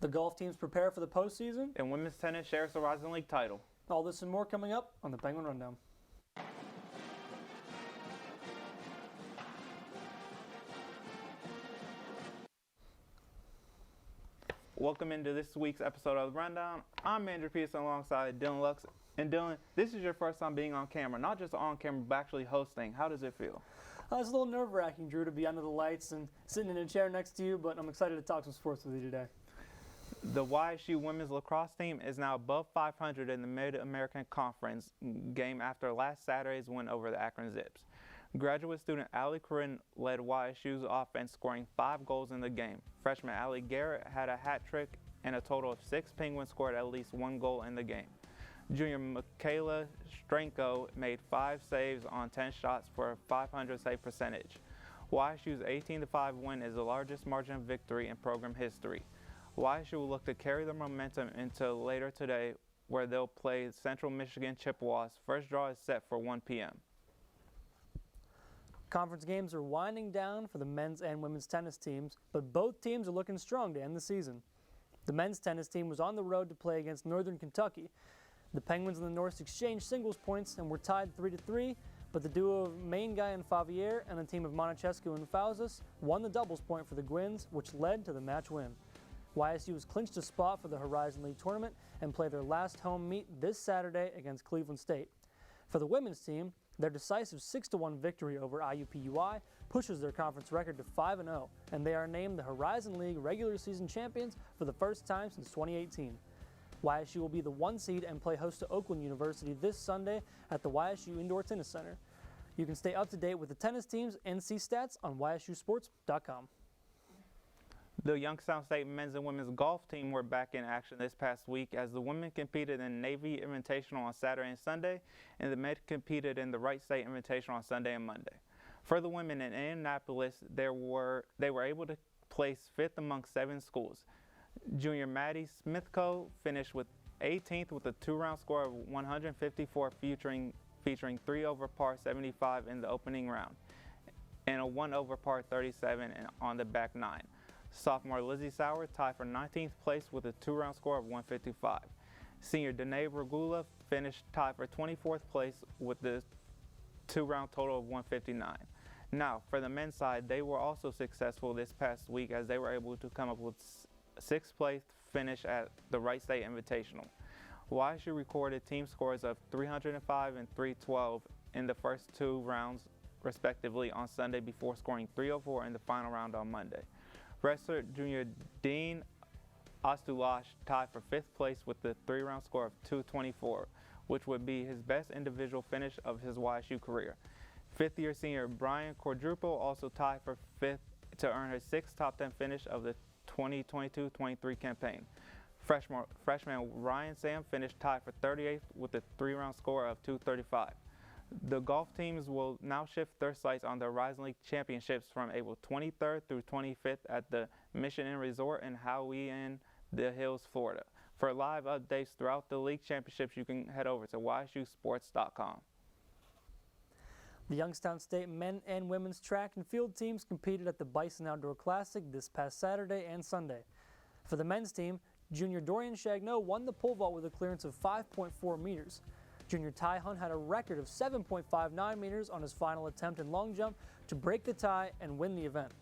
The golf teams prepare for the postseason. And women's tennis shares the Horizon League title. All this and more coming up on the Penguin Rundown. Welcome into this week's episode of the Rundown. I'm Andrew Peterson alongside Dylan Lux. And Dylan, this is your first time being on camera, not just on camera, but actually hosting. How does it feel? It's a little nerve-wracking, Drew, to be under the lights and sitting in a chair next to you, but I'm excited to talk some sports with you today. The YSU women's lacrosse team is now above 500 in the Mid-American Conference game after last Saturday's win over the Akron Zips. Graduate student Allie Corinne led YSU's offense, scoring 5 goals in the game. Freshman Allie Garrett had a hat trick, and a total of 6 Penguins scored at least 1 goal in the game. Junior Michaela Stranko made 5 saves on 10 shots for a .500 save percentage. YSU's 18-5 win is the largest margin of victory in program history. YSU will look to carry the momentum into later today, where they'll play Central Michigan Chippewas. First draw is set for 1 p.m. Conference games are winding down for the men's and women's tennis teams, but both teams are looking strong to end the season. The men's tennis team was on the road to play against Northern Kentucky. The Penguins and the Norse exchanged singles points and were tied 3-3, but the duo of Main Guy and Favier and the team of Montechescu and Fausas won the doubles point for the Gwins, which led to the match win. YSU has clinched a spot for the Horizon League tournament and play their last home meet this Saturday against Cleveland State. For the women's team, their decisive 6-1 victory over IUPUI pushes their conference record to 5-0, and they are named the Horizon League regular season champions for the first time since 2018. YSU will be the 1 seed and play host to Oakland University this Sunday at the YSU Indoor Tennis Center. You can stay up to date with the tennis teams and see stats on YSUsports.com. The Youngstown State men's and women's golf team were back in action this past week as the women competed in Navy Invitational on Saturday and Sunday, and the men competed in the Wright State Invitational on Sunday and Monday. For the women in Indianapolis, they were able to place 5th among 7 schools. Junior Maddie Smithco finished with 18th with a 2-round score of 154, featuring 3 over par 75 in the opening round and a 1 over par 37 on the back 9. Sophomore Lizzie Sauer tied for 19th place with a 2-round score of 155. Senior Danae Regula finished tied for 24th place with the 2-round total of 159. Now, for the men's side, they were also successful this past week as they were able to come up with 6th place finish at the Wright State Invitational. YSU recorded team scores of 305 and 312 in the first 2 rounds, respectively, on Sunday before scoring 304 in the final round on Monday. Wrestler junior Dean Ostulash tied for 5th place with the 3-round score of 224, which would be his best individual finish of his YSU career. 5th-year senior Brian Quadruple also tied for 5th to earn his 6th top 10 finish of the 2022-23 campaign. Freshman Ryan Sam finished tied for 38th with a 3-round score of 235. The golf teams will now shift their sights on the Horizon League Championships from April 23rd through 25th at the Mission Inn Resort in Howey in the Hills, Florida. For live updates throughout the league championships, you can head over to YSUsports.com. The Youngstown State men and women's track and field teams competed at the Bison Outdoor Classic this past Saturday and Sunday. For the men's team, junior Dorian Chagnon won the pole vault with a clearance of 5.4 meters. Junior Ty Hunt had a record of 7.59 meters on his final attempt in long jump to break the tie and win the event.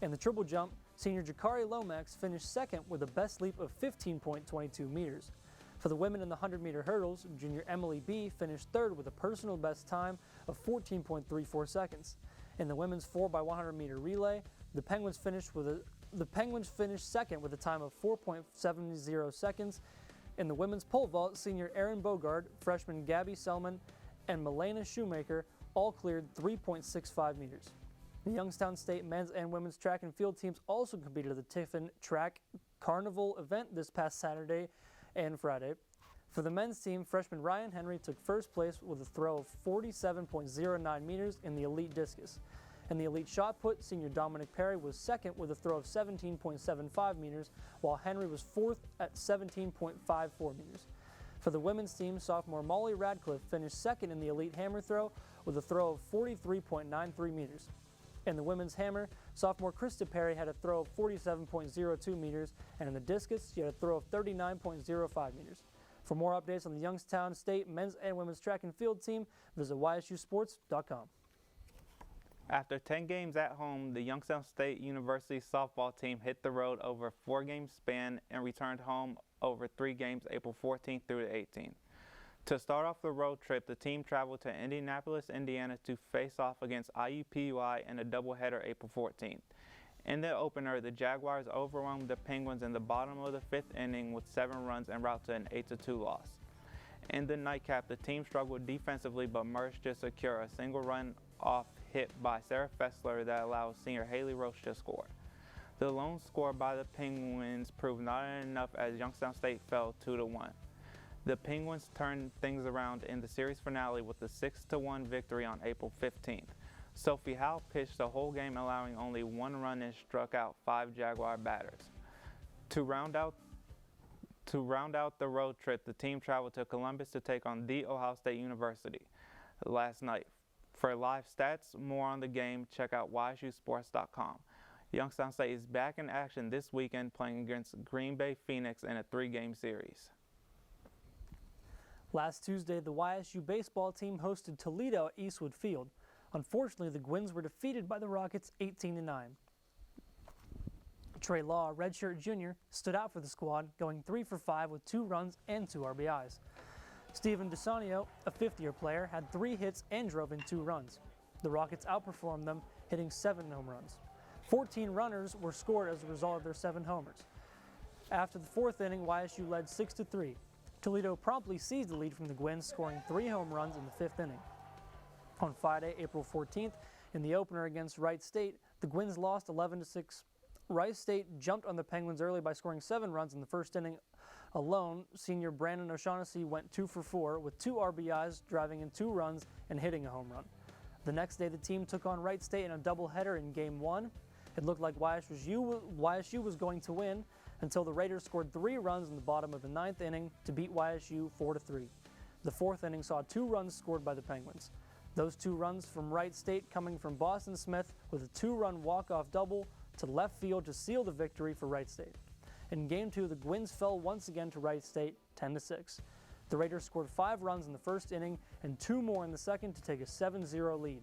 In the triple jump, senior Jakari Lomax finished 2nd with a best leap of 15.22 meters. For the women in the 100-meter hurdles, junior Emily B finished 3rd with a personal best time of 14.34 seconds. In the women's 4x100-meter relay, the Penguins finished 2nd with a time of 4.70 seconds. In the women's pole vault, senior Erin Bogard, freshman Gabby Selman, and Milena Shoemaker all cleared 3.65 meters. The Youngstown State men's and women's track and field teams also competed at the Tiffin Track Carnival event this past Saturday and Friday. For the men's team, freshman Ryan Henry took 1st place with a throw of 47.09 meters in the elite discus. In the elite shot put, senior Dominic Perry was 2nd with a throw of 17.75 meters, while Henry was 4th at 17.54 meters. For the women's team, sophomore Molly Radcliffe finished 2nd in the elite hammer throw with a throw of 43.93 meters. In the women's hammer, sophomore Krista Perry had a throw of 47.02 meters, and in the discus, she had a throw of 39.05 meters. For more updates on the Youngstown State men's and women's track and field team, visit ysusports.com. After 10 games at home, the Youngstown State University softball team hit the road over a 4-game span and returned home over 3 games April 14th through the 18th. To start off the road trip, the team traveled to Indianapolis, Indiana to face off against IUPUI in a doubleheader April 14th. In the opener, the Jaguars overwhelmed the Penguins in the bottom of the 5th inning with 7 runs en route to an 8-2 loss. In the nightcap, the team struggled defensively but managed to secure a single run off hit by Sarah Fessler that allowed senior Haley Roach to score. The lone score by the Penguins proved not enough as Youngstown State fell 2-1. The Penguins turned things around in the series finale with a 6-1 victory on April 15th. Sophie Howe pitched the whole game, allowing only 1 run and struck out 5 Jaguar batters. To round out the road trip, the team traveled to Columbus to take on The Ohio State University last night. For live stats, more on the game, check out ysusports.com. Youngstown State is back in action this weekend, playing against Green Bay Phoenix in a 3-game series. Last Tuesday, the YSU baseball team hosted Toledo at Eastwood Field. Unfortunately, the Gwins were defeated by the Rockets 18-9. Trey Law, a redshirt junior, stood out for the squad, going 3 for 5 with 2 runs and 2 RBIs. Steven DeSanio, a fifth-year player, had 3 hits and drove in 2 runs. The Rockets outperformed them, hitting 7 home runs. 14 runners were scored as a result of their 7 homers. After the 4th inning, YSU led 6-3. Toledo promptly seized the lead from the Gwins, scoring 3 home runs in the 5th inning. On Friday, April 14th, in the opener against Wright State, the Gwins lost 11-6. Wright State jumped on the Penguins early by scoring 7 runs in the 1st inning alone. Senior Brandon O'Shaughnessy went 2 for 4 with 2 RBIs, driving in 2 runs and hitting a home run. The next day, the team took on Wright State in a doubleheader in Game 1. It looked like YSU was going to win until the Raiders scored 3 runs in the bottom of the 9th inning to beat YSU 4-3. The 4th inning saw 2 runs scored by the Penguins. Those 2 runs from Wright State coming from Boston Smith with a 2-run walk-off double to left field to seal the victory for Wright State. In Game 2, the Gwins fell once again to Wright State 10-6. The Raiders scored 5 runs in the 1st inning and 2 more in the 2nd to take a 7-0 lead.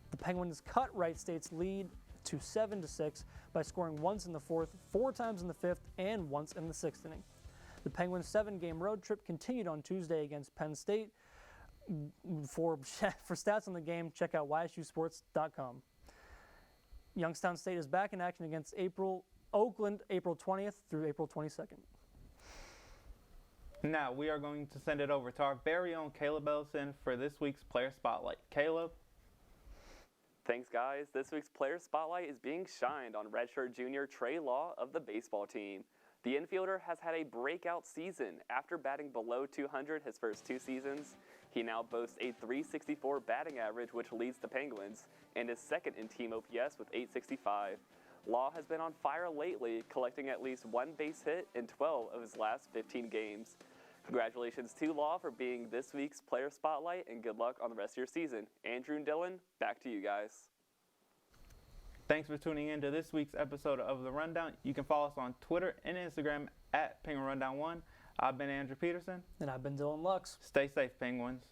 The Penguins cut Wright State's lead to 7-6 by scoring once in the 4th, 4 times in the 5th, and once in the 6th inning. The Penguins' 7-game road trip continued on Tuesday against Penn State. For stats on the game, check out ysusports.com. Youngstown State is back in action against Oakland April 20th through April 22nd. Now we are going to send it over to our very own Caleb Ellison for this week's Player Spotlight. Caleb? Thanks, guys. This week's Player Spotlight is being shined on redshirt junior Trey Law of the baseball team. The infielder has had a breakout season. After batting below 200 his first 2 seasons, he now boasts a .364 batting average, which leads the Penguins, and is second in team OPS with .865. Law has been on fire lately, collecting at least 1 base hit in 12 of his last 15 games. Congratulations to Law for being this week's Player Spotlight, and good luck on the rest of your season. Andrew and Dylan, back to you guys. Thanks for tuning in to this week's episode of The Rundown. You can follow us on Twitter and Instagram at PenguinRundown1. I've been Andrew Peterson. And I've been Dylan Lux. Stay safe, Penguins.